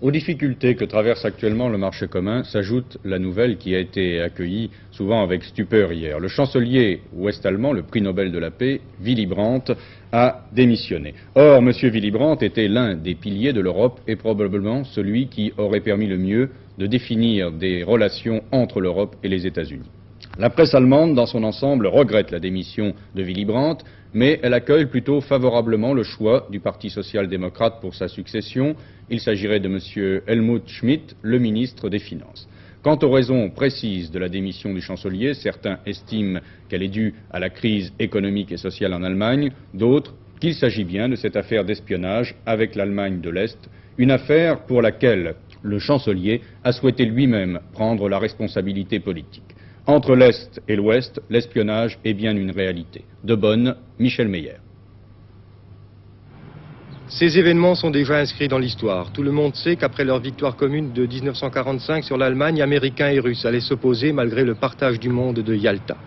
Aux difficultés que traverse actuellement le marché commun s'ajoute la nouvelle qui a été accueillie souvent avec stupeur hier. Le chancelier ouest-allemand, le prix Nobel de la paix, Willy Brandt, a démissionné. Or, M. Willy Brandt était l'un des piliers de l'Europe et probablement celui qui aurait permis le mieux de définir des relations entre l'Europe et les États-Unis. La presse allemande, dans son ensemble, regrette la démission de Willy Brandt, mais elle accueille plutôt favorablement le choix du Parti social-démocrate pour sa succession. Il s'agirait de M. Helmut Schmidt, le ministre des Finances. Quant aux raisons précises de la démission du chancelier, certains estiment qu'elle est due à la crise économique et sociale en Allemagne, d'autres qu'il s'agit bien de cette affaire d'espionnage avec l'Allemagne de l'Est, une affaire pour laquelle le chancelier a souhaité lui-même prendre la responsabilité politique. Entre l'Est et l'Ouest, l'espionnage est bien une réalité. De Bonn, Michel Meyer. Ces événements sont déjà inscrits dans l'histoire. Tout le monde sait qu'après leur victoire commune de 1945 sur l'Allemagne, Américains et Russes allaient s'opposer malgré le partage du monde de Yalta.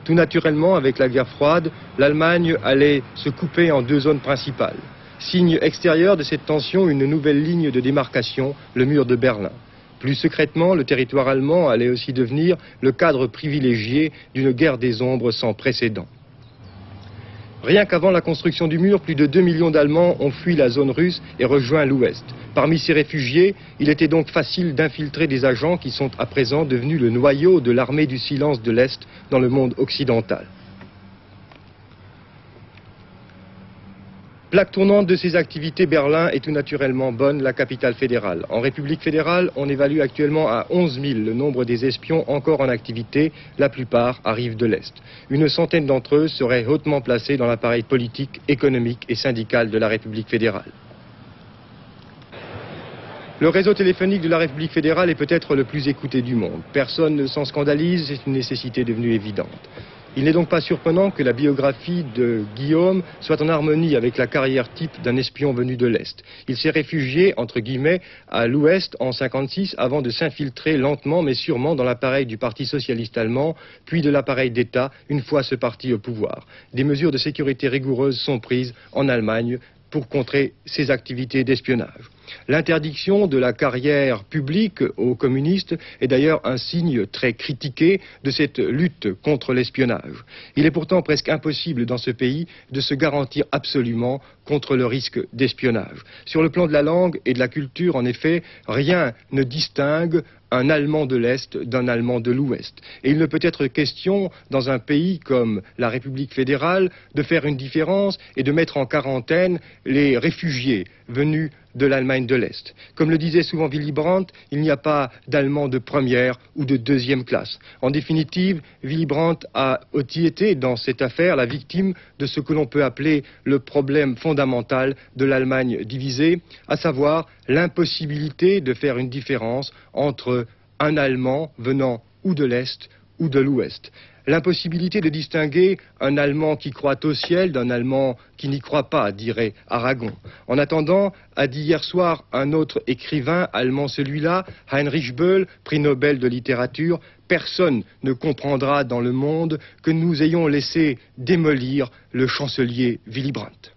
Tout naturellement, avec la guerre froide, l'Allemagne allait se couper en deux zones principales. Signe extérieur de cette tension, une nouvelle ligne de démarcation, le mur de Berlin. Plus secrètement, le territoire allemand allait aussi devenir le cadre privilégié d'une guerre des ombres sans précédent. Rien qu'avant la construction du mur, plus de 2 millions d'Allemands ont fui la zone russe et rejoint l'Ouest. Parmi ces réfugiés, il était donc facile d'infiltrer des agents qui sont à présent devenus le noyau de l'armée du silence de l'Est dans le monde occidental. Plaque tournante de ces activités, Berlin est tout naturellement Bonn, la capitale fédérale. En République fédérale, on évalue actuellement à 11 000 le nombre des espions encore en activité. La plupart arrivent de l'Est. Une centaine d'entre eux seraient hautement placés dans l'appareil politique, économique et syndical de la République fédérale. Le réseau téléphonique de la République fédérale est peut-être le plus écouté du monde. Personne ne s'en scandalise, c'est une nécessité devenue évidente. Il n'est donc pas surprenant que la biographie de Guillaume soit en harmonie avec la carrière type d'un espion venu de l'Est. Il s'est réfugié, entre guillemets, à l'Ouest en 1956 avant de s'infiltrer lentement mais sûrement dans l'appareil du Parti socialiste allemand, puis de l'appareil d'État une fois ce parti au pouvoir. Des mesures de sécurité rigoureuses sont prises en Allemagne pour contrer ces activités d'espionnage. L'interdiction de la carrière publique aux communistes est d'ailleurs un signe très critiqué de cette lutte contre l'espionnage. Il est pourtant presque impossible dans ce pays de se garantir absolument contre le risque d'espionnage. Sur le plan de la langue et de la culture, en effet, rien ne distingue un Allemand de l'Est d'un Allemand de l'Ouest. Et il ne peut être question, dans un pays comme la République fédérale, de faire une différence et de mettre en quarantaine les réfugiés venus de l'Allemagne de l'Est. Comme le disait souvent Willy Brandt, il n'y a pas d'Allemands de première ou de deuxième classe. En définitive, Willy Brandt a aussi été, dans cette affaire, la victime de ce que l'on peut appeler le problème fondamental de l'Allemagne divisée, à savoir l'impossibilité de faire une différence entre un Allemand venant ou de l'Est ou de l'Ouest. L'impossibilité de distinguer un Allemand qui croit au ciel d'un Allemand qui n'y croit pas, dirait Aragon. En attendant, a dit hier soir un autre écrivain allemand, celui-là, Heinrich Böll, prix Nobel de littérature, personne ne comprendra dans le monde que nous ayons laissé démolir le chancelier Willy Brandt.